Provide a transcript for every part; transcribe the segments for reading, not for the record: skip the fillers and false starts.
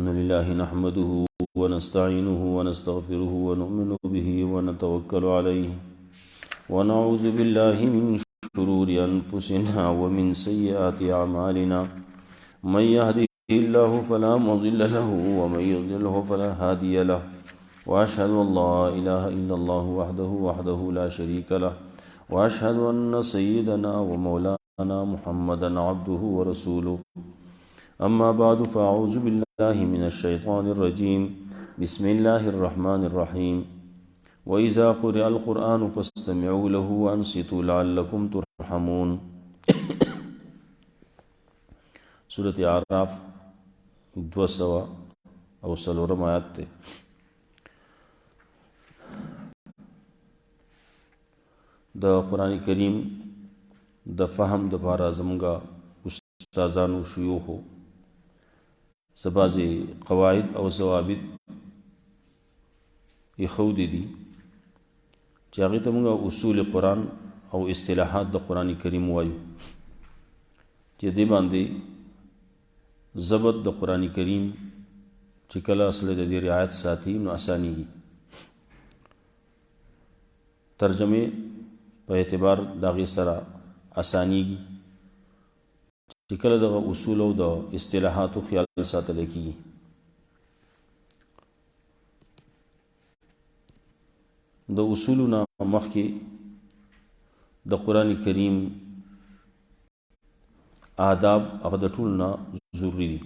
الحمد لله نحمده ونستعينه ونستغفره ونؤمن به ونتوكل عليه ونعوذ بالله من شرور أنفسنا ومن سيئات أعمالنا من يهده الله فلا مضل له ومن يضلله فلا هادي له وأشهد أن لا إله إلا الله وحده لا شريك له وأشهد أن سيدنا ومولانا محمدا عبده ورسوله أما بعد فأعوذ بالله من الشيطان الرجيم بسم الله الرحمن الرحيم وإذا قرئ القرآن فاستمعوا له وأنصتوا لعلكم ترحمون سورة اعراف 200 او سلورم آیات تے د قرآن کریم د فهم د پارا زمونگا استازانو شیوخو سبازی قواعد او ضوابط یخود دی چاگی تمونگا اصول قرآن او اصطلاحات د قرآن کریم وایو چی دی باندی ضبط د قرآن کریم چې کله اصل د دې رعایت ساتي نو اسانیږي ترجمه په اعتبار دغه سره اسانیږي چې کله د اصول او د اصطلاحاتو خیال ساتل کیږي د اصولنا مخکې د قرآن کریم آداب هغه د ټول نه ضروری دي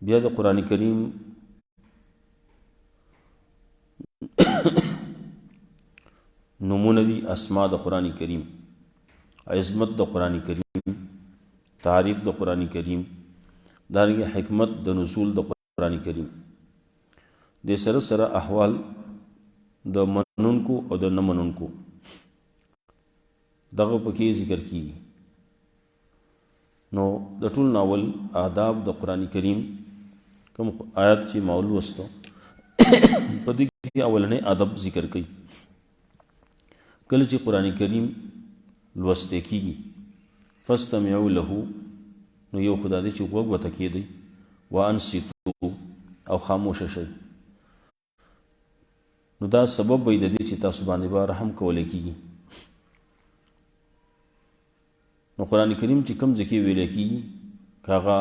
بیا د قرآن کریم نمونه دي اسماء د قرآن کریم عظمت د قرآن کریم تعریف د قرآن کریم دارنګه حکمت د نزول د قرآن کریم د سره سره احوال د منونکو او د نه منونکو دغه پکې ذکر کیږي نو د ټول ناول آداب د قرآن کریم کوم آیات چې مول وستو په دې کې اولنې ادب ذکر کړي کله چې قرآن کریم لوسته کیږي فاستمعوا له نو یو خدای دې چې وګ وته کېدی وانصتوا او خاموش شئ نو دا سبب وي د دې چې تاسو باندې به رحم کولای کیږي نو قرآن کریم چې کوم ځکه ویل کیږي کاغه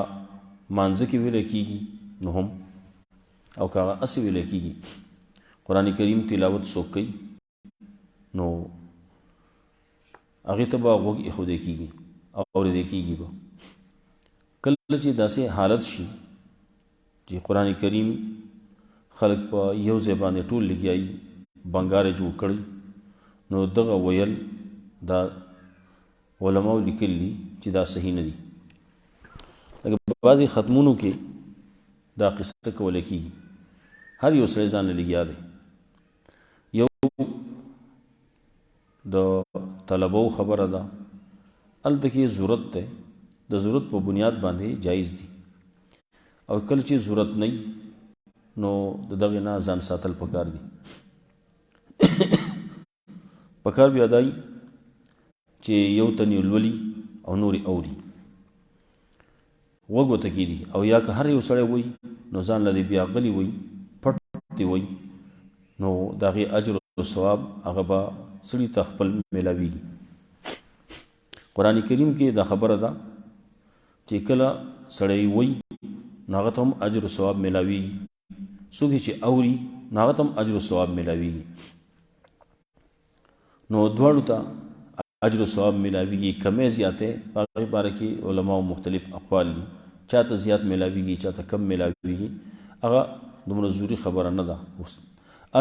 مانځ کې ویل کیږي نو هم او کاغه اس ویل کیږي قرآن کریم تلاوت څوک کوي نو هغه ته به وګ خو دې کیږي او دې کیږي به کله چې داسې حالت شي چې قرآن کریم خلق په یو زبانه ټول لګیایي بنګاره جوړ کړي نو دغه ویل دا علماء لیکلي چې دا صحیح نه دي لکه بعضې ختمونو کې دا قصه کولی کېږي هر یو سړی ځان له لګیا دی یو د طلبو خبره ده هلته کې ضرورت دی د ضرورت په بنیاد باندې جایز دي او کله چې ضرورت نه نو د دغې نه ځان ساتل پکار دي پکار بیا دای چې یو تنې لولي او نورې اوري وګ ورته کېدي او یا که هر یو سړی وایي نو ځان له دې بیا غلی وایي پټ دې وایي نو د هغې اجر او ثواب هغه به سړي ته خپل میلاویږي قرآن کریم کې دا خبره ده چې کله سړی وایي نو هغه ته هم اجر او ثواب میلاویږي څوک چې اوري نو هغه ته هم اجر او ثواب میلاویږي نو دواړو ته اجر و ثواب ملاویږي کمې زیاتې په هغې باره کې علماو مختلف اقوال دي چاته زیات ملاویږي چاته کم ملاویږي هغه دومره ضروري خبره نه ده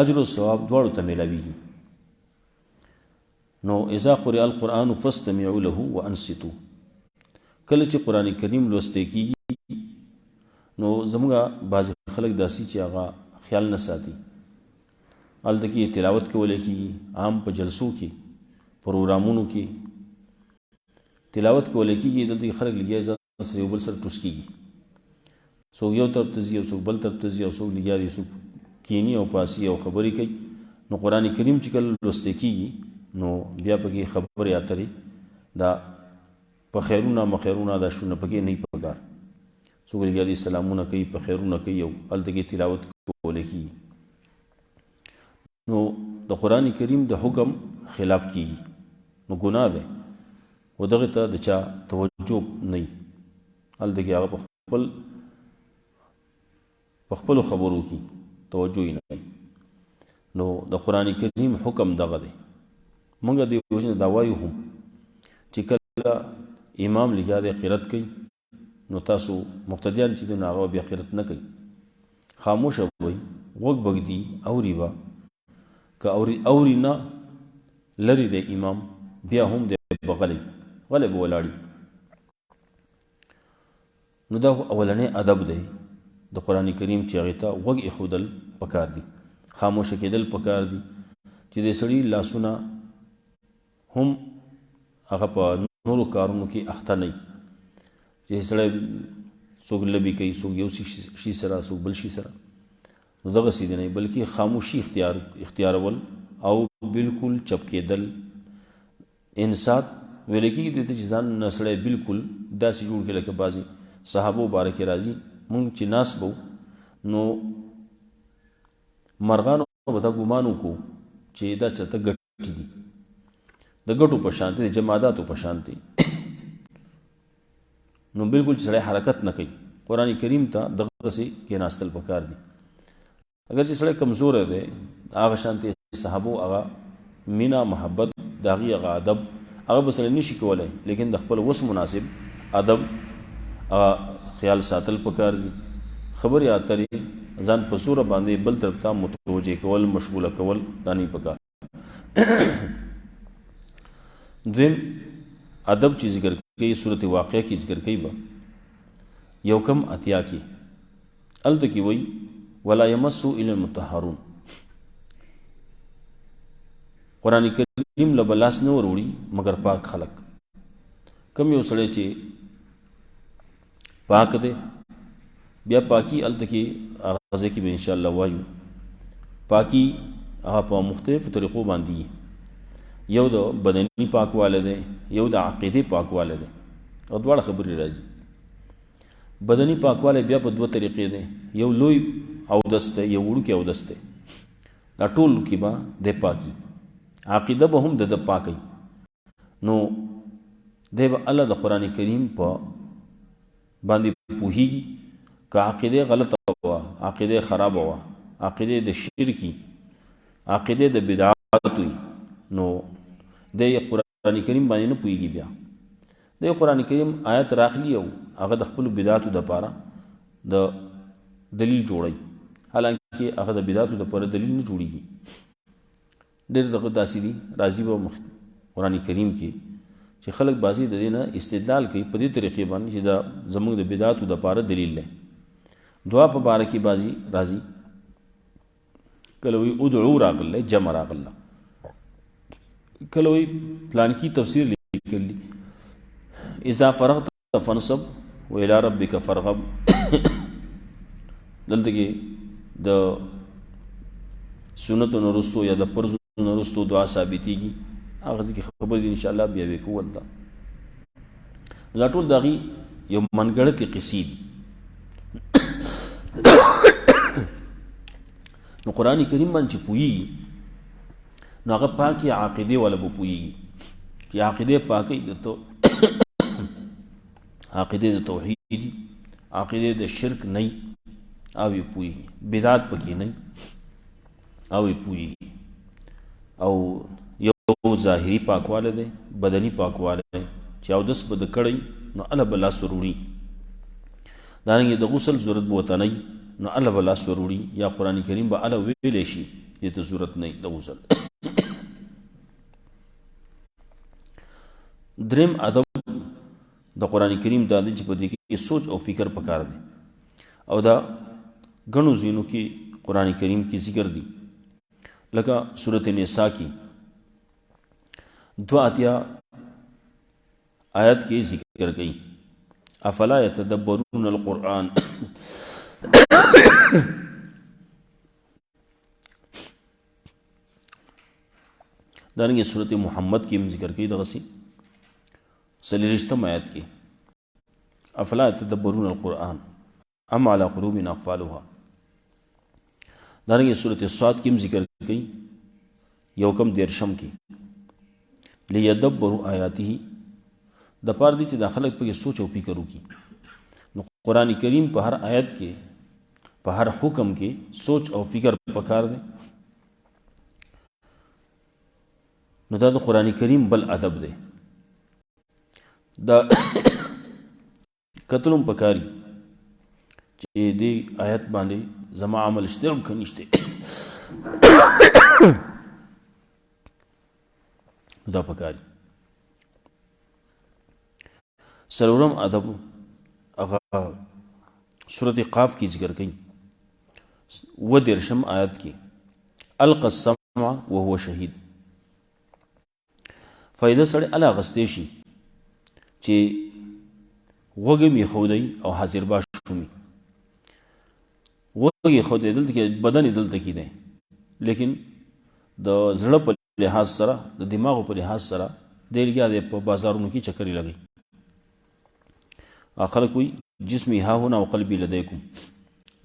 اجر و ثواب دواړو ته ملاویږي نو اذا قرئ القرآن فاستمعوا له وانصتوا کله چې قرآن کریم لوستی کېږي نو زموږ بعضې خلک داسې چې هغه خیال نه ساتي هلته کې تلاوت کولی کېږي عام په جلسو کې پروګرامونو کې تلاوت کولی کېږي دلته کې خلک لګیا ځان سره یو بل سره ټوس کېږي څوک یو طرف ته ځي او څوک بل طرف ته ځي او څوک لګیا دي څوک کینی او پاسي او خبرې کوي نو قرآن کریم چې کله لوستی کېږي نو بیا پکې خبرې اترې دا په خیرونه مخیرونه دا شونه پکې نه پکار څوک لګیا دي سلامونه کوي په خیرونه کوي او هلته کې تلاوت کولی کېږي نو د قرآن کریم د حکم خلاف کېږي نو ګناه دی و دغې ته د چا توجه نه وي هلته کې هغه په خپلو خبرو کې توجه یې نه وي نو د قرآن کریم حکم دغه دی موږ د وجې نه دا وایو هم چې کله امام لګیا دی قرت کوي نو تاسو مقتدیان چې دي نو هغه بیا قرت نه کوي خاموشه وي غوږ بږدي اوري به که اوري نه لرې دی امام بیا هم دی به غلی به ولاړي نو دا اولنی ادب دی د قرآن کریم چې هغې ته غوږ ایښودل پکار دي خاموشه کېدل پکار دي چې د سړي لاسونه هم هغه په نورو کارونو کې اخته نه وي چې سړی څوک لبي کوي څوک یو شي سره څوک بل شي سره نو دغسې دی نه بلکې خاموشي اختیارول او بالکل چپ کېدل انصات ویل کېږي دې ته چې ځان نه سړی بالکل داسې جوړ کړي لکه بعضې صحابو باره کې راځي موږ چې ناست به نو مرغانو به دا ګمان وکړو چې دا چېرته ګټې دي د ګټو په شان دي د جماداتو په شان دي نو بالکل چې سړی حرکت نه کوي قرآن کریم ته دغسې کېناستل پکار دي اگر چې سړی کمزوره دی هغه شانتې صحابو هغه مینه محبت د هغې هغه ادب هغه به سړی نشي کولی لیکن د خپل وس مناسب ادب هغه خیال ساتل پکار دي خبرې اترې ځان په سوره باندې بل طرف ته متوجه کول مشغوله کول دا نه پکار دویم ادب چې ذکر کوي صورت واقعه کې ذکر کوي به یو کم اتیا کې هلته کې وایي ولا یمسو الا المطهرون قرآن کریم له به لاس نه وروړي مګر پاک خلق کم یو سړی چې پاک دی بیا پاکی هلته کې هغه ځای کې به انشاءالله وایو پاکی هغه په مختلفو طریقو باندې یو د بدني پاکواله دی یو د عقیدې پاکواله دی او دواړه خبرې راځي بدني پاکواله بیا په دوه طریقې دی یو لوی اودس دی یو وړوکی اودس دی دا ټول کې به د پاکي عقیده به هم د پاکي نو دی به الله د قرآن کریم په باندې پوهیږي که عقیده غلطه وه عقیده خرابه وه عقیده د شرکي عقیده د بدعات وي نو د قرآن کریم باندې نه پوهیږي بیا د قرآن کریم آیت راخلی او هغه د خپلو بدعاتو دپاره د دلیل جوړوي حالانکه هغه د بدعاتو دپاره دلیل نه جوړیږي ډېر دغه داسې دي راځي به قرآن کریم کې چې خلک بعضې د دې نه استدلال کوي په دې طریقې باندې چې دا زموږ د بدعاتو دپاره دلیل دی دعا په باره کې بعضې راځي کله وایي ادعو راغلی جمع راغله کله وایي پلانکي تفسیر لیکلی اذا فرغت فانصب والى ربك فرغب دلته کې د سنتو نه رستو یا د فرضو نه رستو دعا ثابتېږي هغه ځکه خبرې دي انشاءالله بیا به کوو ورته دا ټول د هغې یو منګړتې قصې دي نو قرآن کریم باندې چې پوهېږي نو هغه پاکې عقیدې والا به پوهېږي چې عقیدې پاکۍ د عقیدې د توحید عقیدې د شرک نه او یې پوهېږي بدعت پکې نه او یې پوهېږي او یو ظاهري پاکواله دی بدني پاکواله دی چې اودس به د کړی نو الله به لاس وروړي دارنګې د غسل ضرورت به ورته نه وي نو الله به لاس وروړي یا قرآن کریم به الله ویلی شي دې ته ضرورت نه وي د غسل دریم ادب د قرآن کریم دا دی چې په دې کې سوچ او فکر پکار دی او دا ګڼو ځایونو کې قرآن کریم کې ذکر دی لکه سورت نساء کې 2 آیت کې ذکر کړي افلا یتدبرون القرآن دارنګه سورت محمد کې ذکر کړي دغسې 40 آیت کې افلا یتدبرون القرآن ام علی قلوب اقفالها. دارنګه سورۃ الصاد کې ذکر کړي یو کم دیرشم کې لیدبروا آیاته د پاره دي چې د خلک په سوچ او فکر وکړي. نو قرآن کریم په هر آیت کې په هر حکم کې سوچ او فکر پکار دی. نو دا د قرآن کریم بل ادب دی. دا کتلم پکاري چې دې آیت باندې زما عمل شته او که نشته. دا پکاري. سلورم ادب هغه سورۃ قاف کې ذکر کړي و دیرشم آیت کې القى السمع وهو شهید. فائدہ سړی الله غستې شي چې وږی مې ښودی او حاضر باش شومي. وږی ښودی دلته کې بدن یې دلته کې دی، لیکن د زړه په لحاظ سره د دماغو په لحاظ سره دی لګیا دی په بازارونو کې چکرې لګوي. خلک وایي جسمي ها هنا او قلبي لدیکم،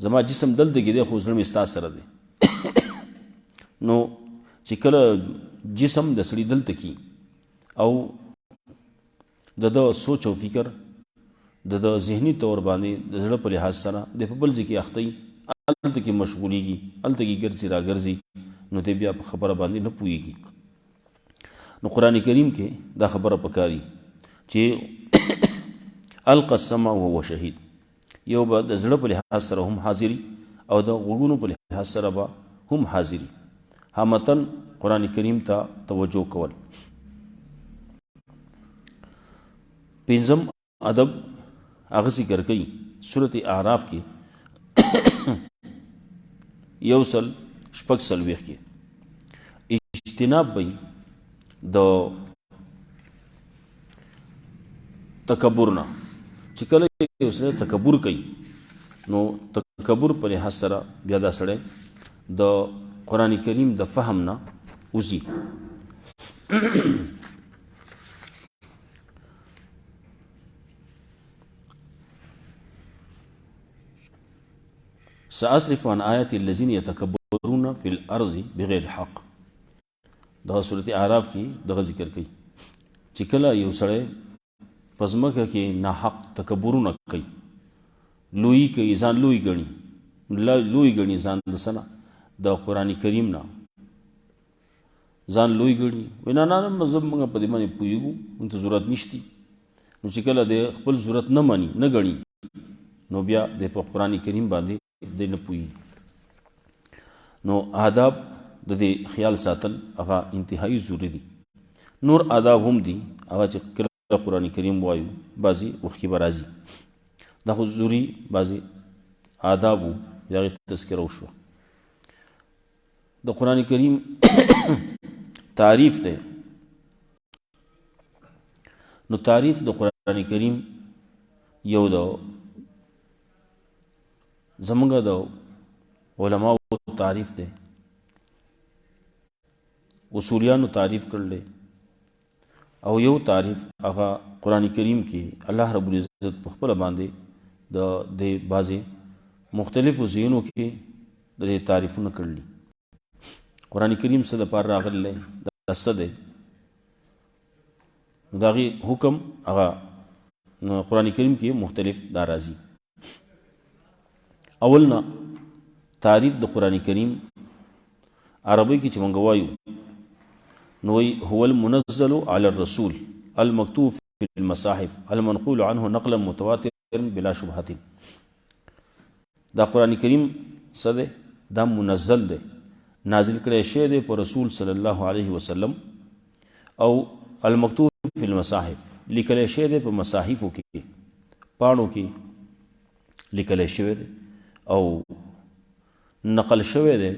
زما جسم دلته کې دی خو زړه مې ستا سره دی. نو چې کله جسم د سړي دلته کې او د سوچ او فکر د ذهني طور باندې د زړه په لحاظ سره د په بل ځای کې اخته وي، هلته کې مشغولېږي، هلته کې ګرځي را ګرځي، نو دی بیا په خبره باندې نه پوهېږي. نو قرآن کریم کې دا خبره پکاري چې القى السمع وهو شهید. یو به د زړه په لحاظ سره هم حاضري او د غوږونو په لحاظ سره به هم حاضري. همتن قرآن کریم ته توجه کول. پنځم ادب هغه ذکر کوي سورۃ اعراف کې یو سل شپږ څلوېښت کې اجتناب به د تکبر نه. چې کله یو سړی تکبر کوي نو تکبر په لحاظ سره بیا دا سړی د قرآن کریم د فهم نه وځي. سأصرف عن آیات الذین یتکبرون فی الارض بغیر حق. دغه سورۃ اعراف کې دغه ذکر کوي چې کله یو سړی په ځمکه کې ناحق تکبرونه کوي، لوی کوي، ځان لوی ګڼي ځان د څه نه؟ د قرآن کریم نه ځان لوی ګڼي. وایي نه مذهب موږ په دې باندې پوهېږو، موږ ته ضرورت نشتی. نو چې کله د خپل ضرورت نه مني نه ګڼي نو بیا د په قرآن کریم باندې دی نه پوهېږي. نو آداب د دې خیال ساتل هغه انتهایی ضروري دي. نور آداب هم دي هغه چې کله قرآن کریم وایو بعضې وخت کې به راځي. دا خو ضروري بعضې آداب وو، د هغې تذکره وشوه. د قرآن کریم تعریف دی. نو تعریف د قرآن کریم یو د زمونږ د علماء تعریف دی، اصولیانو تعریف کړل، او یو تعریف هغه قرآن کریم کې الله رب العزت په خپله باندې د بعضې مختلفو ځایونو کې د دې تعریفونه کړلي. قرآن کریم څه دپاره راغلی دا څه دی؟ نو د هغې حکم هغه قرآن کریم کې مختلف دا راځي. اول نه تعریف د قرآن کریم عربی کې چې مونږ وایو نو هو المنزل على الرسول المكتوب في المصاحف المنقول عنه نقلا متواترا بلا شبهة. دا قرآن کریم څه دی؟ دا منزل دی، نازل کړی شوی دی په رسول صلی الله علیه وسلم، او المکتوب فی المصاحف لیکلی شوی دی په مصاحفو کې، پاڼو کې لیکلی شوی دی او نقل شوی دی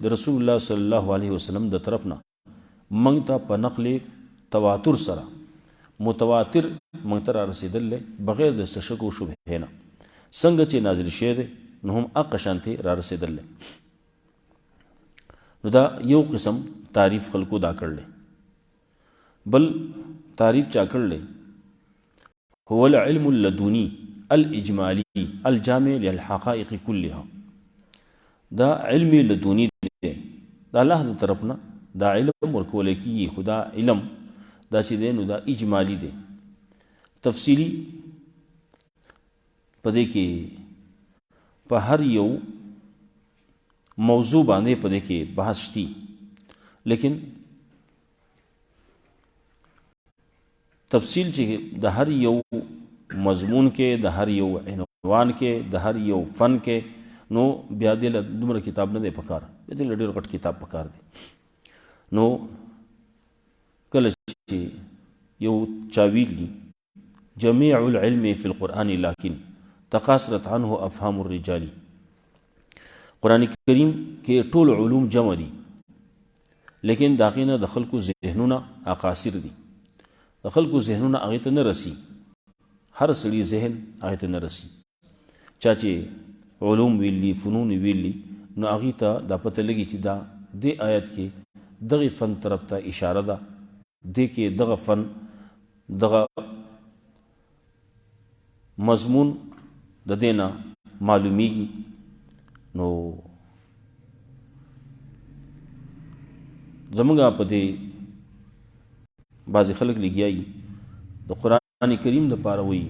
د رسول الله صلی الله علیه وسلم د طرف نه موږ ته په نقل تواتر سره متواتر موږ ته را رسېدلی بغیر د څه شک و شبهې نه. څنګه چې نازل شوی دی نو هم هغه شانتې را رسېدلی. نو دا یو قسم تعریف خلکو دا کړلی. بل تعریف چا کړلی؟ هو العلم اللدونی الاجمالی الجامع للحقائق كلها. دا علم لدونی دی، دا الله د طرفنا دا علم ورکول کیږي، خدا علم دا چې دی نو دا اجمالی دی. تفصیلی پدې کې په هر یو موضوع باندې پدې کې بحث شتی، لیکن تفصیل چې د هر یو مضمون کې، د هر یو عنوان کې، د هر یو فن کې، نو بیا دې له دومره کتاب نه دی پکار، بیا دې له ډېر غټ کتاب پکار دی. نو کله چې یو چا ویلي جميع العلم في القرآن لكن تقاصرت عنه افهام الرجال، قرآن کریم کې ټول علوم جمع دي، لیکن د هغې نه د خلکو ذهنونه اقاصر دي، د خلکو ذهنونه هغې ته نه رسي، هر سړي ذهن هغې ته نه رسي. چا چې علوم ویلي، فنون ویلي، نو هغې ته دا پته لګي چې دا دې آیت کې دغې فن طرف ته اشاره ده، دې کې دغه فن دغه مضمون د دې نه معلومیږي. نو زمونږ په دې بعضې خلک لګیایي د قرآن کریم دپاره وایي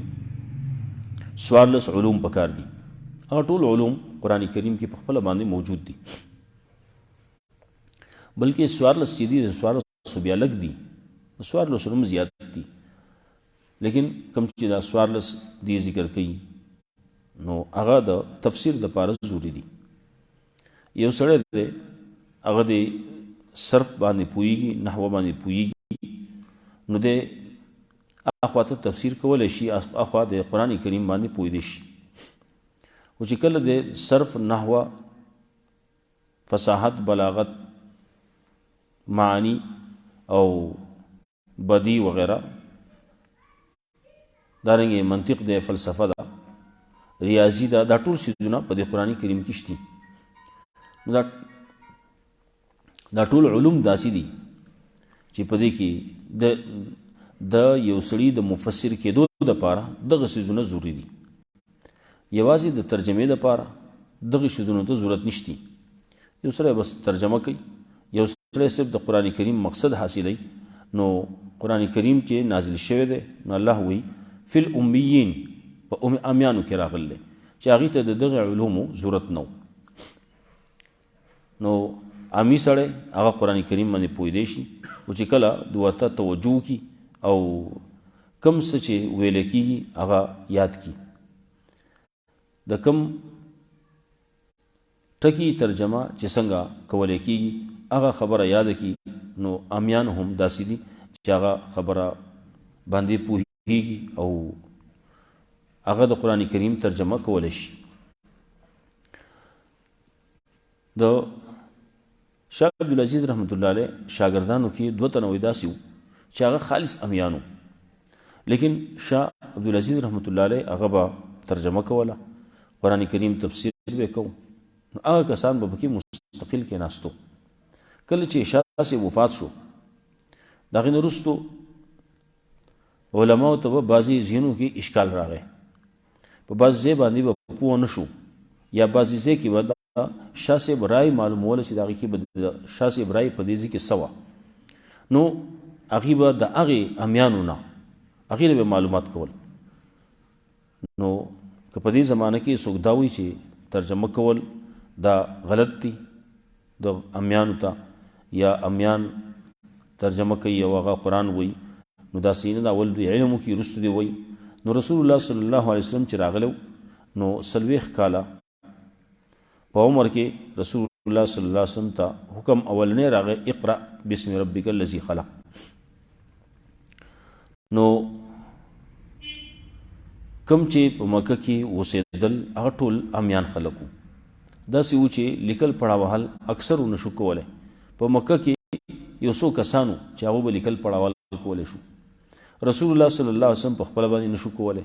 14 علوم پکار دي. هغه ټول علوم قرآن کریم کې په خپله باندې موجود دي، بلکې 14 چې دي 14 بیا لږ دي، 14 هم زیات دي، لیکن کم چې دا 14 دی ذکر کوي نو هغه د تفسیر دپاره ضروري دي. یو سړی دی هغه د صرف باندې پوهیږي، نحوه باندې پوهیږي، نو دی اخوا ته تفسیر کولی شي، اخوا د قرآن کریم باندې پوهیدی شي. خو چې کله د صرف، نحوه، فصاحت، بلاغت، معانی او بدی وغیرہ، دارنګې منطق دی، فلسفه ده، ریاضی ده، دا ټول څیزونه په دې قرآن کریم کې شته. دا ټول علوم داسې دي چې په دې کې د یو سړي د مفسر کېدو دپاره دغه څیزونه ضروري دي. یوازې د ترجمې دپاره دغه څیزونو ته ضرورت نشتی. یو سړی بس ترجمه کوي، یو سړی صرف د قرآن کریم مقصد حاصلی، نو قرآن کریم چې نازل شوی دی نو الله وایي فی الامیین، په امیانو کې راغلی چې هغې ته د دغه علومو ضرورت نه و. نو عامي سړی هغه قرآن کریم باندې پوهیدی شي، او چې کله د ورته توجه وکړي او کم څه چې ویلی کېږي هغه یاد کړي. د کم ټکي ترجمه چې څنګه کولی کېږي هغه خبره یاده کړي، نو امیان هم داسې دي چې هغه خبره باندې پوهیږي او هغه د قرآن کریم ترجمه کولی شي. د شاه عبدالعزیز رحمت الله علیه شاګردانو کې 2 تنه داسې وو چې هغه خالص امیانو، لیکن شاه عبدالعزیز رحمت الله علیه هغه به ترجمه کوله، قرآن کریم تفسیر به کو، نو هغه کسان به پکې مستقل کېناستو. کله چې شاه صاحب وفات شو، د هغې نه وروستو علماو ته به بعضې ځینو کې اشکال راغی، په بعض ځای باندې به پوه نه شو، یا بعضې ځای کې به شاه صاحب رای معلوموله چې د هغې کې به د شاه صاحب رای په دې ځای کې څه وه، نو هغې به د هغې امیانو نه هغې نه به معلومات کول. نو که په دې زمانه کې څوک دا وایي چې ترجمه کول دا غلط دي د امیانو ته، یا امیان ترجمه کوي او هغه قرآن وایي، نو داسې نه ده، اول دوی علم وکړي وروسته دې وایي. نو رسول الله صلی الله علیه وسلم چې راغلی نو 40 کاله په عمر کې رسول الله صلی الله علیه وسلم ته حکم اولنی راغی اقرأ بسم ربک الذی خلق. نو کم چې په مکه کې اوسېدل هغه ټول امیان خلک وو، داسې وو چې لیکل پړاوهل اکثر ونشو کولی. په مکه کې یو څو کسانو چې هغه به لیکل پړاوهل کولی شو، رسول الله صلی الله علیه وسلم په خپله باندې نشو کولی،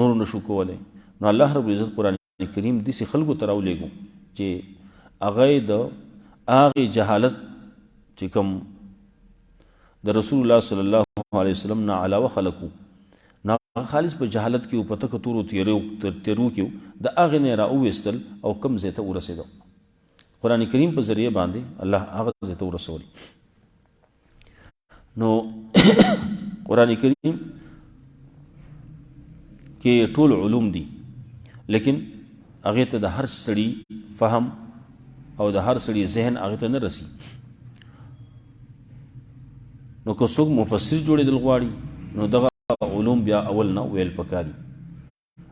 نور نشو کولی. نو الله رب العزت قرآن کریم داسې خلکو ته راولېږو چې هغه د هغې جهالت چې کوم د رسول الله صلی الله علیه وسلم نه علاوه خلک وو، نو هغه خالص په جهالت کې او په تکو تورو تیرو کې د هغې نه راوویستل او کم ځای ته ورسېدو قرآن کریم په ذریعه باندې الله هغه ځای ته ورسول نو قرآن کریم کې ټول علوم دي لیکن هغې ته د هر سړي فهم او د هر سړي ذهن هغې ته نه رسي نو که څوک مفسر جوړېدل غواړي نو دغه علوم بیا اول نه ویل پکاري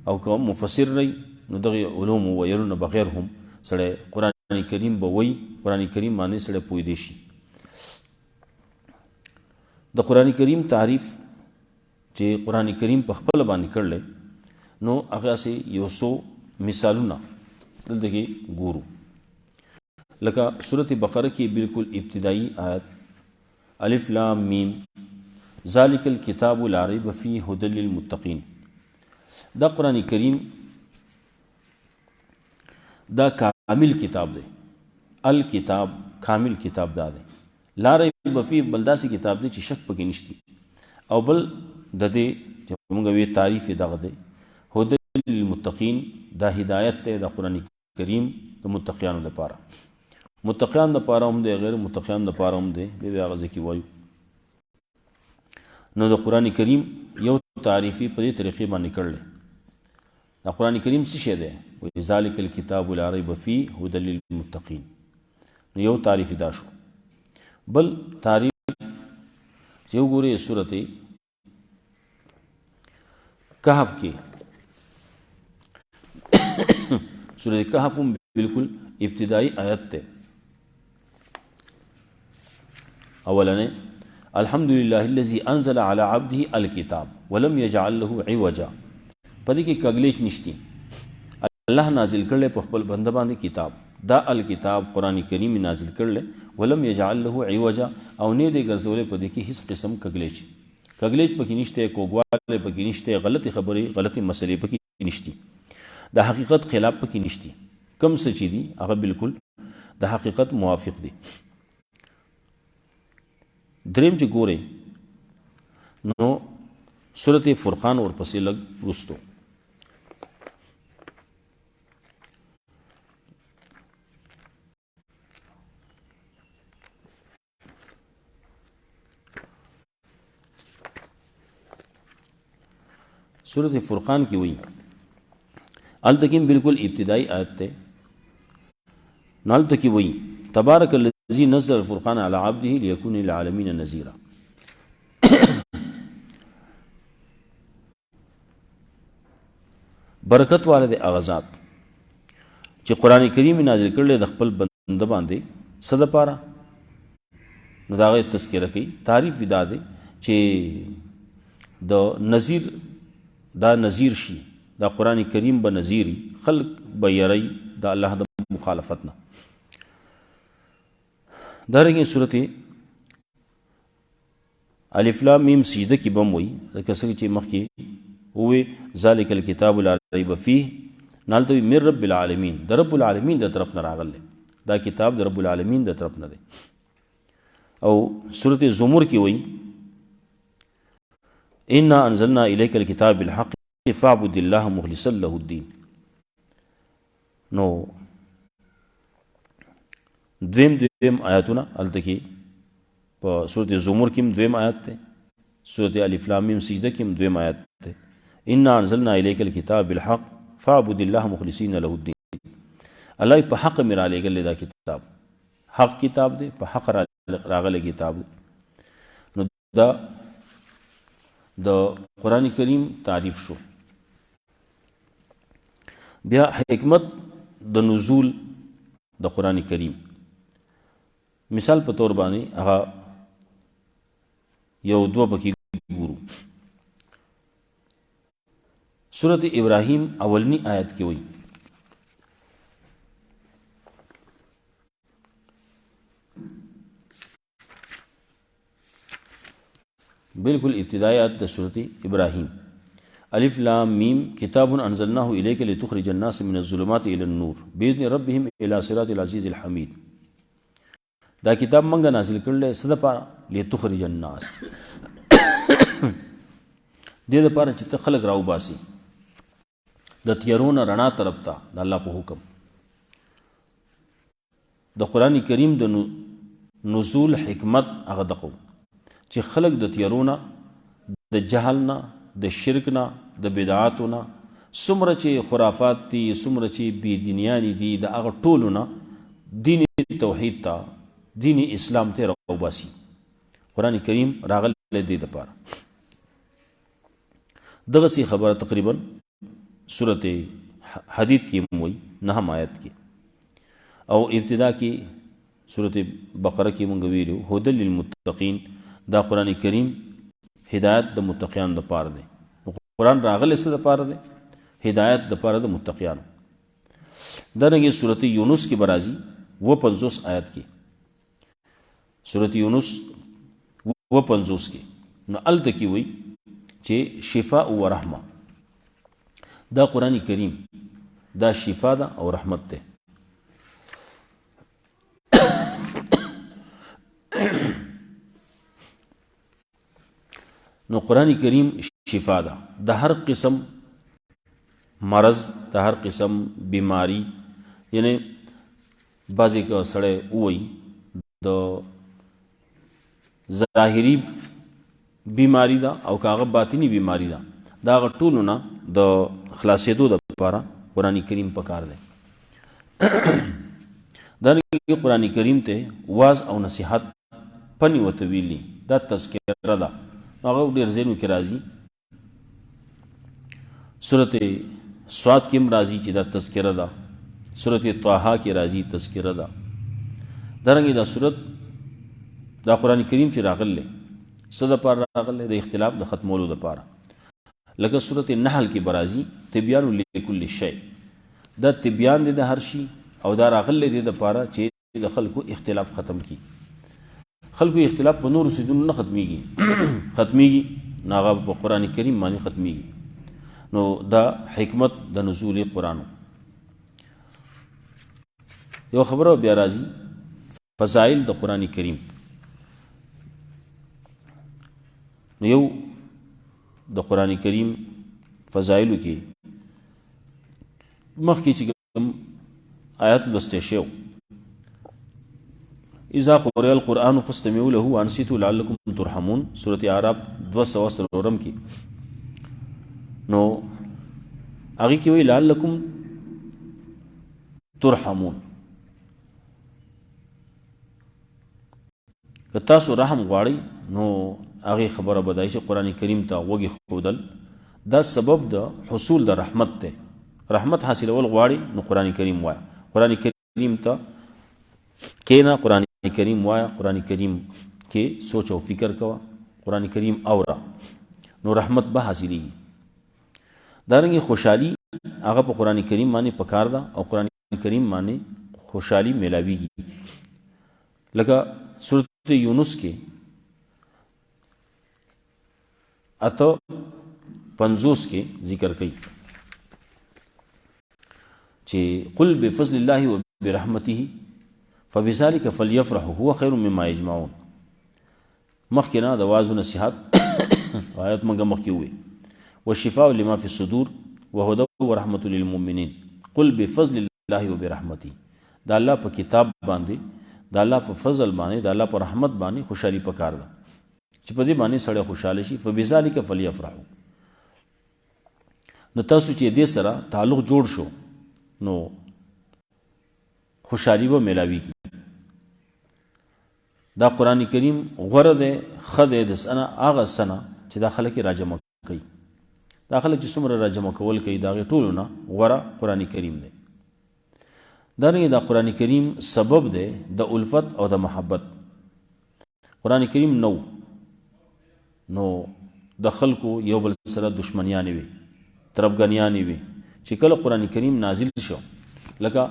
او که مفسر رہی نو دغه علوم ویلو نه بغیر هم سړی قرآن کریم به وایي قرآن کریم باندې سړی پوهېدی شي د قرآن کریم تعریف چې قرآن کریم په خپله باندې کړلی نو هغسې یو څو مثالونه دلته کې ګورو لکه سورت بقره کې بالکل ابتدائی آیت الف لام میم ذالک الکتاب لا ریب فیہ ھدی للمتقین دا قرآن کریم دا کامل کتاب دی الکتاب کامل کتاب دا دی لا ریب فیہ بل داسې کتاب دی چې شک پکې نشتی او بل د دې چې موږ وی تعریف دغه دی ھدی للمتقین دا هدایت دی د قرآن کریم د متقیانو لپاره متقیان لپاره هم دی غیر متقیان لپاره هم دی بیا هغه ځکه وایو نو د قرآن کریم یو تعریفي په دې طریقې باندې کړلی د قرآن کریم څه شی دی وایي ذالک الکتاب لا ریب فیہ ھدی للمتقین نو یو تعریف دا شو بل تعریف چې وګورئ سورت کهف کې سورت کهف هم بالکل ابتدائی آیت ته اولنې الحمدللہ الذی انزل علی عبده الکتاب ولم یجعل له عوجا پدې کې کګلیچ نشتی الله نازل کړل په خپل بنده باندې کتاب دا الکتاب قرآن کریم نازل کړل ولم یجعل له عوجا او نه دې ګرځولې پدې کې هیڅ قسم کګلیچ پکې نشته کوګواله پکې نشته غلطی خبرې غلطی مسلې پکې نشتی د حقیقت خلاف پکې نشتی کم څه چې دي هغه بالکل د حقیقت موافق دي دریم چې ګورئ نو سورت فرقان ورپسې لږ وروستو سورت فرقان کی وئی التکیم بالکل ابتدائی آیت تے نالتکی وئی تبارک الذی نزل الفرقان علی عبده لیکون للعالمین نذیرا برکت والے دے اغازات چې قرآن کریم نازل کړل د خپل بنده باندې صد پارا نو دا غي تذکرہ کوي تعریف ودا دے چې د نذیر دا نذیر شي دا قرآن کریم به نذیری خلق به یری دا الله د مخالفتنا دارنګه صورت الف لام میم سجده کې بم وي لکه څنګه چې مخکې وې ذالک الکتاب لا ریب فیه نالته من رب العالمین د رب العالمین د طرف نه راغلی دا کتاب د رب العالمین د طرف نه دی او سورت زمر کې وي انا انزلنا الیک الکتاب بالحق فاعبد الله مخلصا له الدین نو دویم آیاتونه هلته کې په سورت زمر کې دویم آیات دی سورت الف لام میم سجده کې دویم آیات دی انا انزلنا الیک الکتاب بالحق فاعبد الله مخلصین له الدین الله په حق مې رالیږلی دا کتاب حق کتاب دی په حق راغلی کتاب دی نو دا د قرآن کریم تعریف شو بیا حکمت د نزول د قرآن کریم مثال په طور باندې هغه یو دوه پکې ګورو سورت ابراهیم اولنی آیت کې وایي بالکل ابتدائی آیت سورت ابراہیم الف لام میم کتاب انزلناه الیک لتخرج الناس من الظلمات الى النور باذن ربهم الى صراط العزیز الحمید دا کتاب منګه نازل کړل صد پاره لتخرج الناس دې دپاره چې ته خلک راوباسي د تیارو نه رڼا طرف ته د الله په حکم. د قرآن کریم د نزول حکمت هغه دغه چې خلک د تیارو نه، د جهل نه، د شرک نه، د بدعاتو نه، څومره چې خرافات دي، څومره چې بېدینیانې دي، د هغه ټولو نه دین توحید ته، دین اسلام ته راوباسي. قرآن کریم راغلی دې دپاره. دغسې خبره تقریبا صورت حدید کې وایي 9 آیت کې، او ابتدا کې صورت بقره کې مونږ ویلو هدى للمتقین. دا قرآن کریم هدایت د متقیانو دپاره دی. قرآن راغلی څه دپاره دی؟ هدایت دپاره د متقیانو. دارنګې صورت یونس کې به راځي 50 آیت کې، صورت یونس 50 کې، نو هلته کې وایي چې شفاء و رحمه. دا قرآن کریم دا شفا ده او رحمت ده. نو قرآن کریم شفا ده د هر قسم مرض، د هر قسم بیماری. یعنی بعضې که سړی ووایي د ظاهري بیماری ده او که هغه باطنی بیماری ده، دا هغه ټولو نه د خلاصېدو دپاره قرآن کریم پکار دی. دارنګې قرآن کریم ته واز او نصیحت پنې ورته ویلي، دا تذکره ده. هغه ډېر ځایونو کې راځي، صورت سواد کې هم راځي چې دا تذکره ده، صورت طه کې راځي تذکره ده. دارنګې دا صورت دا قرآن کریم چې راغلی څه دپاره راغلی؟ د اختلاف د ختمولو دپاره. لکه صورت نحل کې به راځي تبیان لکل شی، دا تبیان دی د هر شي، او دا راغلی دی دپاره چې د خلکو اختلاف ختم کړي. خلکو اختلاف په نورو څیزونو نه ختمیږي، ختمیږي نو هغه په قرآن کریم باندې ختمیږي. نو دا حکمت د نزول قرآن. یو خبره بیا راځي فضائل د قرآن کریم. نو یو د قرآن کریم فضائلو کې مخکې چې کوم آیات لوستی شوی، اذا قرئ القرآن فاستمعوا له وانصتوا لعلکم ترحمون، سورة اعراف 203 کې. نو هغې کې وایي لعلکم ترحمون، که تاسو رحم غواړئ نو هغې خبره به دا چې قرآن کریم ته غوږ ښودل دا سبب د حصول د رحمت دی. رحمت حاصلول غواړي نو قرآن کریم وایه، قرآن کریم ته کښېنه، قرآن کریم وایه، قرآن کریم کې سوچ او فکر کوه، قرآن کریم اوره، نو رحمت به حاصلېږي. دارنګې خوشحالي هغه په قرآن کریم باندې پکار ده، او قرآن کریم باندې خوشحالي میلاویږي. لکه سورت یونس کې 8:50 کې ذکر کوي چې قل بفضل الله وبرحمته فبذلك فليفرحوا هو خير مما يجمعون. مخکې نه د واز و نصیحت آیات موږ مخکې ووایي والشفاء لما في الصدور وهدى ورحمة للمؤمنين. قل بفضل الله وبرحمته، دا الله په کتاب باندې، دا الله په فضل باندې، دا الله په رحمت باندې خوشحالي پکار ده چې په دې باندې سړی خوشحاله شي. فبذلك فليفرحوا. نو تاسو چې دې سره تعلق جوړ شو نو خوشحالي به میلاویږي. دا قرآن کریم غوره دی، ښه دی د سنه هغه سنه چې دا خلک یې راجمع کوي. دا خلک چې څومره راجمع کول کوي د هغې ټولو نه غوره قرآن کریم دی. دارنګې دا قرآن کریم سبب دی د الفت او د محبت. قرآن کریم نو د خلکو یو بل سره دشمنیانې وي، طرفګانیانې وي. چې کله قرآن کریم نازل شو لکه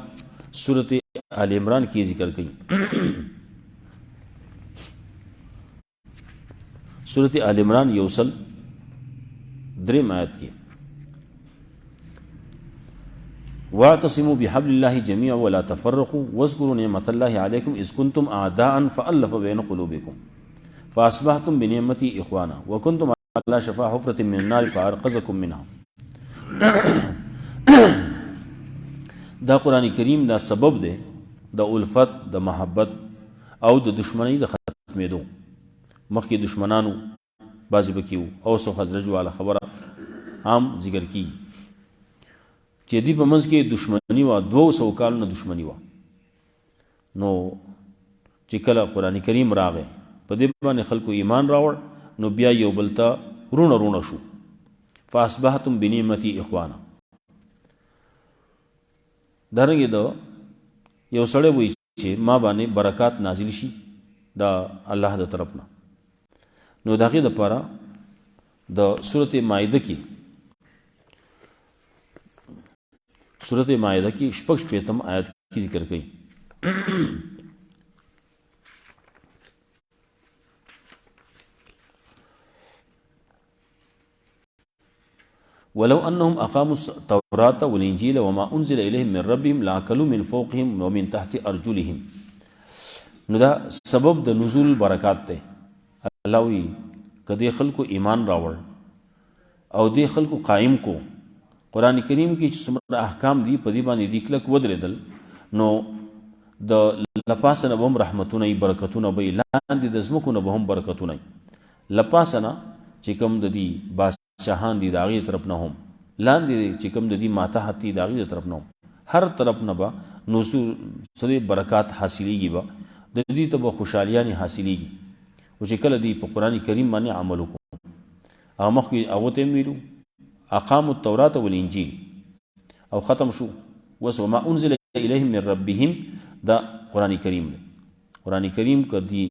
سورت آل عمران کې ذکر کوي، سورت آل عمران 103 آیت کې واعتصموا بحبل الله جميعا ولا تفرقوا واذكروا نعمة الله عليكم إذ كنتم أعداء فألف بين قلوبكم فأصبحتم بنعمتي إخوانا وكنتم على شفا حفرة من النار فأنقذكم منها. دا قرآن کریم دا سبب دی د الفت، د محبت او د دشمنی د ختمېدو. مخکې دشمنانو بعضې پکې وو، اوس او خزرج والا خبره عام ذکر کیږي چې دوی په منځ کې دشمني وه، 200 کالونه دشمني وه. نو چې کله قرآن کریم راغی په دې باندې خلکو ایمان راوړ، نو بیا یو بل ته رونه رونه شو. فاصبحتم بنعمتي اخوانا. دارنګې د یو سړی وایي چې ما باندې برکات نازل شي د الله د طرف نه، نو د هغې دپاره د سورت مائده کې شپږ شپېتم آیت کې ذکر کوي. ولو انهم اقاموا التوراة والانجيل وما انزل اليهم من ربهم لاكلوا من فوقهم ومن تحت ارجلهم. نو دا سبب د نزول برکات ته. الله وی کدی خلکو ایمان راوړ او دی خلکو قائم کو قرآن کریم کې چې څومره احکام دي په دې باندې دی کلک ودرېدل، نو د لپاسه نه به هم رحمتونه برکتونه به لاندې د ځمکو نه به هم برکتونه لپاسه نه چې کوم د دې بادشاهان دي د هغې طرف نه هم، لاندې چې کوم د دې ماتحت دي د هغې طرف نه هم، هر طرف نه به نزول سره برکات حاصلېږي، به د دې ته به خوشحالیانې حاصلېږي. او چې کله دوی په قرآن کریم باندې عمل وکړو. هغه مخکې هغو ته هم ویلو اقاموا التوراة والانجیل او ختم شو. وس وما انزل الیهم من ربهم دا قرآن کریم دی. قرآن کریم که دی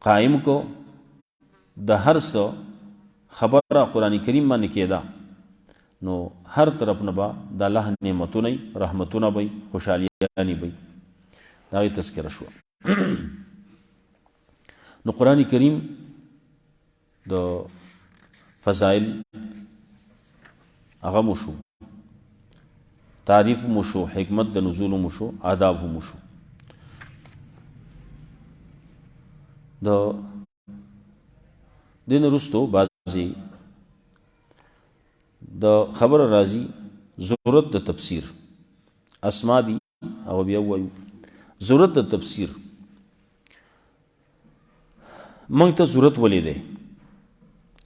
قائم کو د هر څه خبره قرآن کریم باندې کېده، نو هر طرف نه به د الله نعمتونه رحمتونه به خوشحالیانې به د هغې تذکره شوه. نو قرآن کریم د فضائل هغه مو شو، تعریف مو شو، حکمت د نزول مو شو، آداب مو شو. د دین رستو بعضی د خبر راځي ضرورت د تفسیر اسما دي او بیا وایو ضرورت د تفسیر. موږ ته ضرورت ولې دی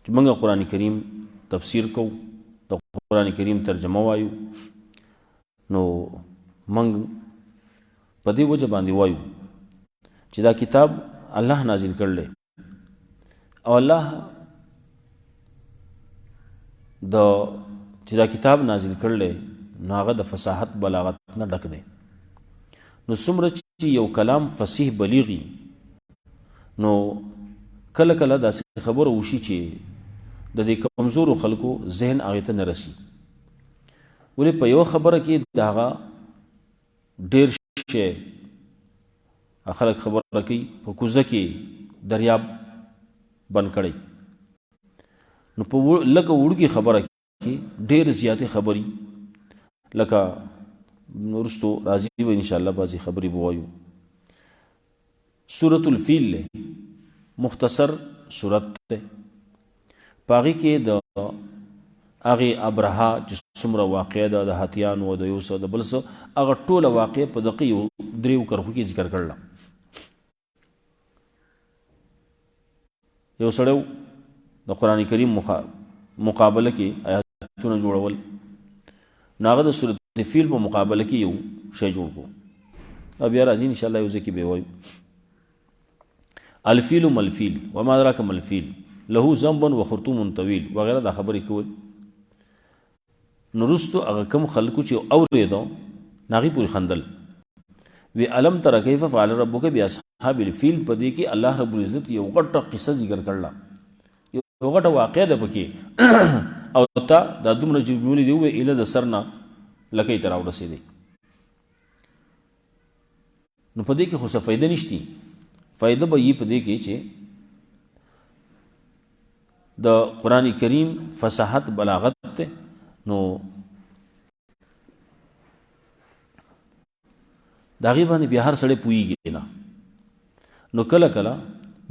چې موږ قرآن کریم تفسیر کوو، د قرآن کریم ترجمه وایو؟ نو موږ په دې وجه باندې وایو چې دا کتاب الله نازل کړلی او الله چې دا کتاب نازل کړلی نو هغه د فصاحت بلاغت نه ډک دی. نو څومره چې یو کلام فصیح بلیغي، نو کله کله داسې خبره وشي چې د دې کمزورو خلکو ذهن هغې ته نه رسي. ولې په یوه خبره کې د هغه ډېر شی خلک خبره کوي، په کوزه کې دریاب بند کړی، نو په لکه وړوکې خبره کې ډېر زیاتې خبرې، لکه وروستو راځي به انشاءالله بعضې خبرې به وایو. سورة الفیل له مختصر صورت ده، په هغې کې د هغې ابرهه چې څومره واقع ده د هاتیانو او د یو څه د بل څه، هغه ټوله واقع په دقیق یو 3 کرښو کې ذکر کړله. یو سړی د قرآن کریم مقابله کې آیاتونه جوړول، نو هغه د سورة فیل په مقابله کې یو شی جوړ کړو. او بیا راځي انشاءالله یو ځای کې به وایو. الفیل ملفیل وما ادراک ملفیل له ذنب وخرطوم طویل وغیره دا خبرې کول. نو وروستو هغه کوم خلکو چې اورېدو نو هغې پورې خندل. وی علم تر کیف فعل ربک باصحاب الفیل، په دې کې الله رب العزت یو غټه قصه ذکر کړله، یو غټه واقع ده پکې، او تا دا دومره جملې دي ووایي ایله د سر نه لکۍ ته راورسېدی. نو په دې کې خو څه فایده نشتی. فایده به یې په دې کې چې د قرآن کریم فصاحت بلاغت ته، نو د هغې باندې بیا هر سړی پوهېږي نه. نو کله کله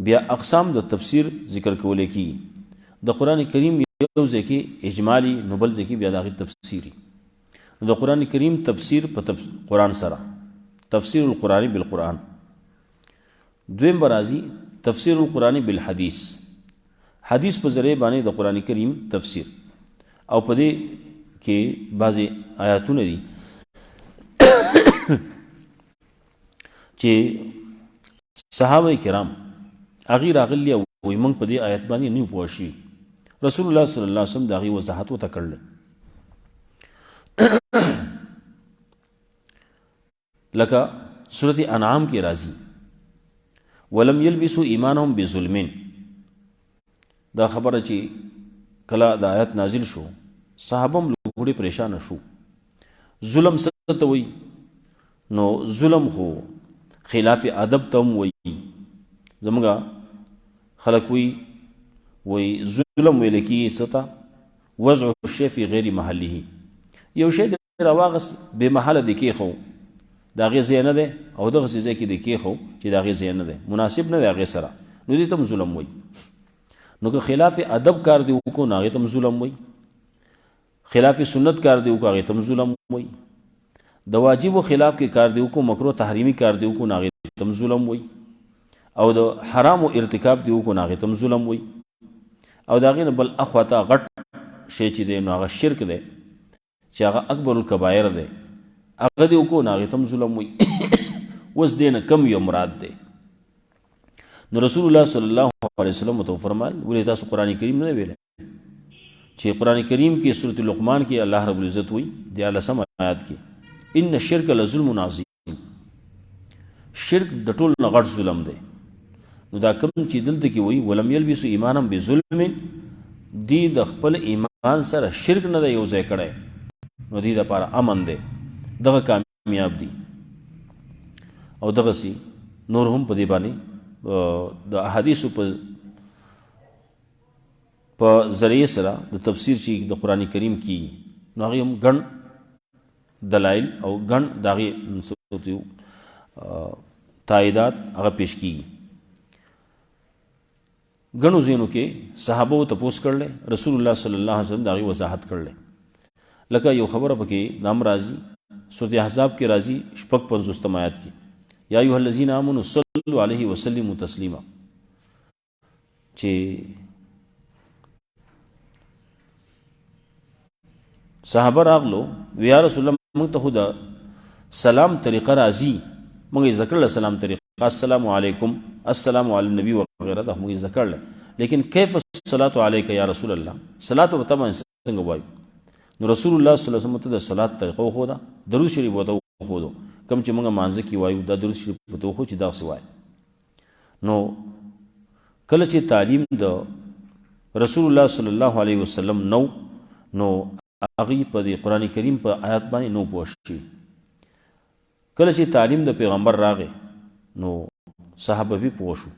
بیا اقسام د تفسیر ذکر کولی کېږي. د قرآن کریم یو ځای کې اجمالی نو بل ځای کې بیا د هغې تفسیري. نو د قرآن کریم تفسیر په قرآن سره، تفسیر القرآن بالقرآن. دویم به راځي تفسیر القرآن بالحدیث، حدیث په ذریعه باندې د قرآن کریم تفسیر. او په دې کې بعضې آیاتونه دي چې صحابه کرام هغې راغلي او وایي موږ په دې آیت باندې نه یو پوه شوي. رسول الله صلی الله علیه وسلم د هغې وضاحت ورته کړلی. لکه سورة انعام کې راځي ولم یلبسوا ایمانهم بظلم. دا خبره چې کله د آیت نازل شو صحابه هم لوګړې پریشانه شو. ظلم څه ته وایي؟ نو ظلم خو خلاف ادب ته هم وایي. زموږ خلک وایي ظلم ویل کېږي څه ته؟ وضع الشی فی غیر محله. یو شی دې راواغست بې محله دې کېښو، د هغې ځای نه دی، او دغسې ځای کې دې کېښو چې د هغې ځای نه دی، مناسب نه دی هغې سره، نو دې ته هم ظلم وایي. نو که خلاف ادب کار دې وکړو نو هغې ته هم ظلم وایي، خلاف سنت کار دې وکړو هغې ته هم ظلم وایي، د واجبو خلاف کې کار دې وکړو، مکروه تحریمي کار دې وکړو نو هغې ته هم ظلم وایي، او د حرامو ارتکاب دې وکړو نو هغې ته هم ظلم وایي. او د هغې نه بل اخواته غټ شی چې دی نو هغه شرک دی چې هغه اکبر الکبایر دی، هغه دې وکړو نو هغې ته هم ظلم وایي. اوس دې نه کم یو مراد دی. نو رسول الله صلی الله علیه وسلم ورته وفرمایل ولې تاسو قرآن کریم نه دی ویلی چې قرآن کریم کې سورة لقمان کې الله رب العزت وایي 13 آیات کې ان الشرک لظلم عظیم. شرک د ټولو نه غټ ظلم دی. نو دا کوم چې دلته کې وایي ولم یلبسوا ایمانهم بظلم، دی د خپل ایمان سره شرک نه دی یو ځای کړی، نو دی دپاره امن دی، دغه کامیاب دی. او دغسې نور هم په دې باندې د احادیثو په ذریعه سره د تفسیر چې د قرآن کریم کېږي نو هغې هم ګڼ دلایل او ګڼ د هغې تاییدات هغه پیش کېږي. ګڼو ځینو کې صحابو تپوس کړلی، رسول الله صلی الله علیه وسلم د هغې وضاحت کړلی. لکه یو خبره پکې نام راځي سورة احزاب کې راځي 55 آیات کې یا ایها الذین آمنوا صلوا علیه وسلموا تسلیما، چې صحابه راغلو وی یا رسول الله موږ ته خو د سلام طریقه راځي، موږ یې ذکر له سلام طریقه السلام علیکم السلام علی النبی وغیره دا موږ یې ذکر له، لیکن کیف الصلاة علیک یا رسول الله، صلات په تا باندې څنګه وایو؟ نو رسول الله صلی الله علیه وسلم ته د صلات طریقه وښوده، درود شریف ورته وښودو، کوم چې موږ مانځه کې وایو دا درود شریف ورته وښو چې داسې وایي. نو کله چې تعلیم د رسول الله صلی الله علیه وسلم نو هغې په دې قرآن کریم په آیات باندې نو پوه شوي. کله چې تعلیم د پیغمبر راغی نو صحابه بې پوه شو.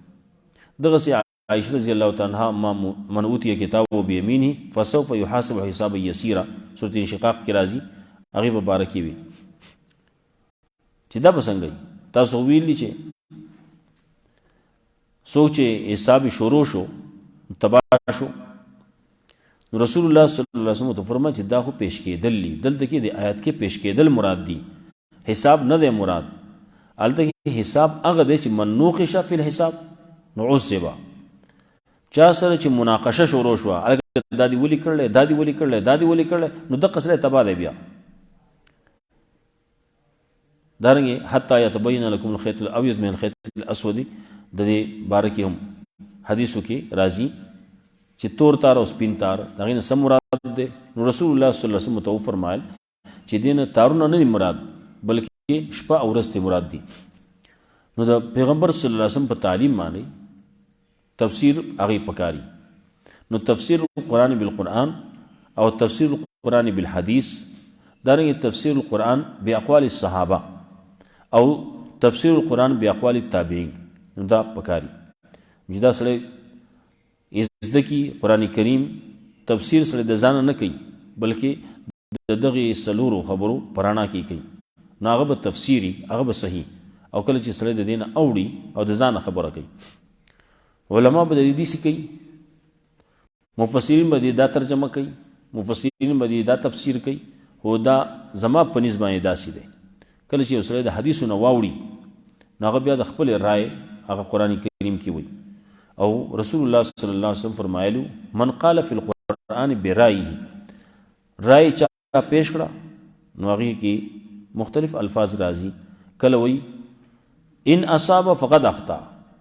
دغسې عائشة رضی الله تعالی عنها من اوتي کتابه بیمینه فسوف یحاسب حسابا یسیرا سورة انشقاق کې راځي، هغې په باره کې وي چې دا به څنګه وي؟ تاسو ویلي چې څوک چې حساب شروع شو تباه شو. نو رسول الله صلی الله علیه وسلم ته فرمایي چې دا خو پیش کېدل دي، دلته کې د آیات کې پیش کېدل مراد دي، حساب نه دی مراد. هلته کې حساب هغه دی چې من نوقش فی الحساب نو عذب، چا سره چې مناقشه شروع شوه دا دې ولې کړلی دا دې ولې کړلی دا دې ولې کړلی نو دقه سړی تباه دی. بیا دارنګې حتی یتبین لکم الخیط الابیض من الخیط الاسود د دې باره کې هم حدیثو کې راځي چې تور تار او سپین تار د هغې نه څه مراد دی؟ نو رسول الله صلی الله علیه وسلم ته وفرمایل چې دې نه تارونه نه دي مراد بلکې شپه او ورځ ته مراد دي. نو د پیغمبر صلی الله علیه وسلم په تعلیم باندې تفسیر هغې پکاري. نو تفسیر القرآن بالقرآن او تفسیر القرآن بالحدیث، دارنګې تفسیر القرآن باقوال الصحابه او تفسیر القرآن باقوال التابعین، نو دا پکاري چې دا سړی زده کي قرآن کریم تفسیر سره د ځانه نه کوي بلکې د دغې څلورو خبرو پرانا کې کوي، نو هغه به تفسیري هغه به صحیح. او کله چې سړی د دې نه اوړي او د ځانه خبره کوي، علما به د دې داسې کوي مفسرین به دا ترجمه کوي، مفسرین به دا تفسیر کوي، خو دا زما په نسبت باندې داسې دی کله چې یو سړی د حدیثو نه واوړي نو هغه بیا د خپل رائے هغه قرآن کریم کې وایي. او رسول الله صلی الله علیه وسلم فرمایلو من قال فی القرآن برائه، رائے چا پیش کړه نو هغې کې مختلف الفاظ راځي. کله وایي ان اصاب فقد اخطا،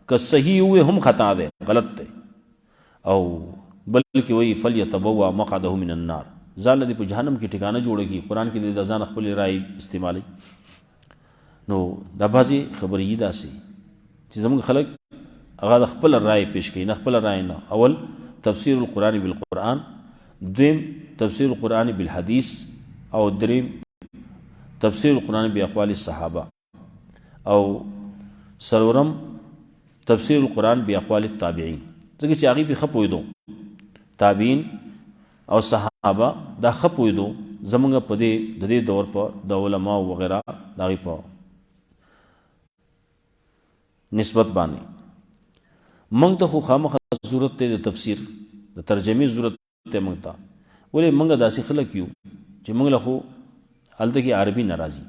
که صحیح ہوئے هم خطا ده غلط ده، او بلکې وایي فلیتبوا مقعده من النار، ځان دې په جهنم کې ټکانه جوړه کړي. قرآن کې د ځان خپل رائے استعمالوي. نو دا بعضې خبرې یي داسې چې زموږ خلک هغه د خپل رائے پیش کوي، نه خپل رائے نه. اول تفسیر القرآن بالقرآن، دویم تفسیر القرآن بالحدیث، او دریم تفسیر القرآن باقوال الصحابه، او سلورم تفسیر القرآن باقوال التابعین. ځکه چې هغې پې ښه پوهېدو، تابعین او صحابه دا ښه پوهېدو زموږ په د دې دور په د علماو وغیره د هغې په نسبت باندې. موږ ته خو خامخا ضرورت دی د تفسیر د ترجمې ضرورت دی موږ ته، ولې موږ داسې خلک یو چې موږ له خو هلته کې عربي نه راځي.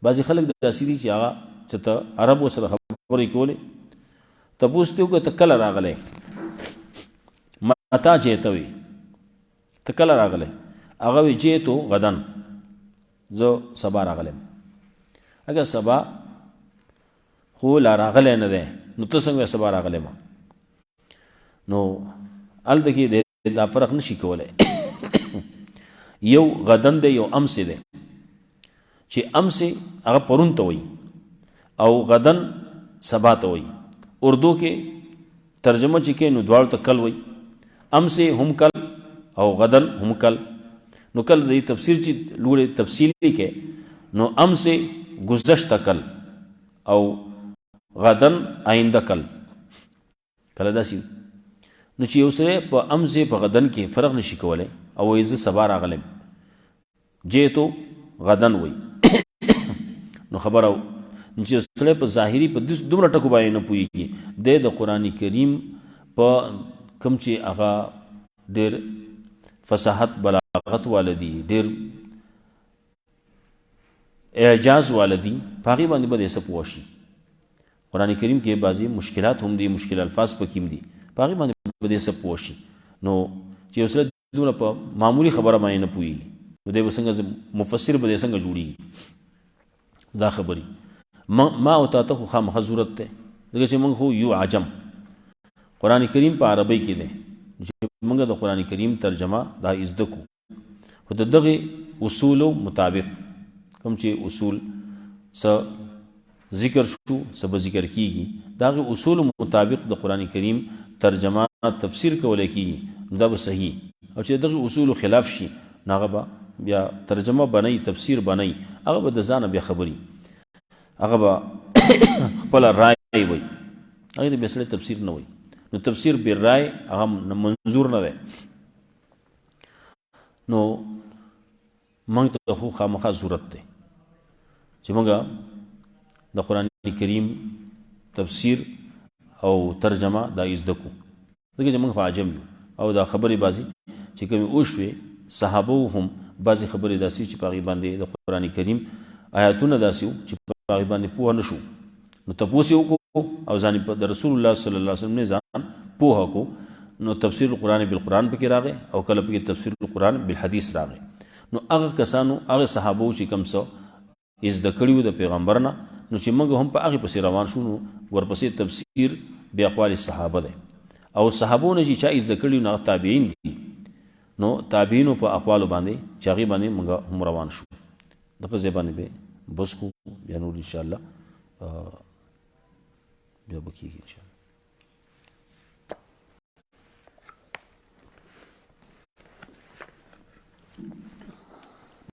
بعضې خلک داسې دي چې هغه چې ته عربو سره خبرې کولې تپوس دې وکړه ته کله راغلی، متا جیته وي ته کله راغلی، هغه وي جیتو غدن، زه سبا راغلم. اگر سبا خو لا راغلی نه دی نو ته څنګه سبا راغلی ما، نو هلته کې دا فرق نشي کولی. یو غدن دی یو امس دی، چې امس هغه پرون ته وایي او غدن سبا ته وایي. اردو کې ترجمه چې کې نو دواړو ته کل وایي، امس هم کل او غدن هم کل. نو کل د تفسیر چې لوړې تفصیلی کې نو امس گذشته کل او غدن آئنده کل کله داسې. نو چې یو سړی په امس په غدن کې فرق نشي کولی او وایي زه سبا راغلم، جیتو غدن وایي نو خبره چې سړی په ظاهري په دومره ټکو باندې نه پوهېږي. دی د قرآن کریم په کوم چې هغه ډېر فصاحت بلاغت والدي، ډېر اعجاز والدي، په هغې باندې به دی څه پوه شي. قرآن کریم کې بعضې مشکلات هم دي، مشکل الفاظ پکې هم دي، په هغې باندې به دی څه پوه شي. نو چې یو سړی دومره په معمولي خبره باندې نه پوهېږي نو دی به څنګه مفسر به دی څنګه جوړېږي. دا خبرې ما او تا ته خو خامخا ضرورت دی، ځکه چې موږ خو یو عجم. قرآن کریم په عربۍ کې دی، چې موږ د قرآن کریم ترجمه دا زده کو، خو د دغې اصولو مطابق کوم چې اصول څه ذکر شو څه به ذکر کېږي، د هغې اصولو مطابق د قرآن کریم ترجمه تفسیر کولی کېږي، نو دا به صحیح. او چې د دغې اصولو خلاف شي نو هغه به بیا ترجمه بنئ، تفسیر بنئ، هغه به د ځانه بیا خبري، هغه به خپله رائے وایي، هغې ته بیا سړی تفسیر نه وایي. نو تفسیر بې رائے هغه منظور نه دی. نو موږ ته خو خامخا ضرورت دی چې موږ د قرآن کریم تفسیر او ترجمه دا زده کړو، ځکه چې موږ خو عجم یو. او دا خبرې بعضې چې کومې وشوې صحابو هم بعضې خبرې داسې چې په هغې باندې د قرآن کریم آیاتونه داسې وو چې په هغې باندې پوه نه شو، نو تپوس یې وکړو او ځان د رسول الله صلی الله علیه وسلم نه ځان پوهه کړو. نو تفسیر القرآن بالقرآن پکې راغی او کله پکې تفسیر القرآن بالحدیث راغی. نو هغه کسانو هغه صحابو چې کوم څه زده کړي وو د پیغمبر نه، نو چې موږ هم په هغې پسې روان شو، نو ورپسې تفسیر باقوال الصحابه دی. او صحابو نه چې چا زده کړي نو هغه تابعین دي، نو تابعینو په اقوالو باندې چې هغې باندې موږ هم روان شو. دغه ځای باندې به بس کو، بیا نور انشاءالله بیا به کېږي انشاءالله.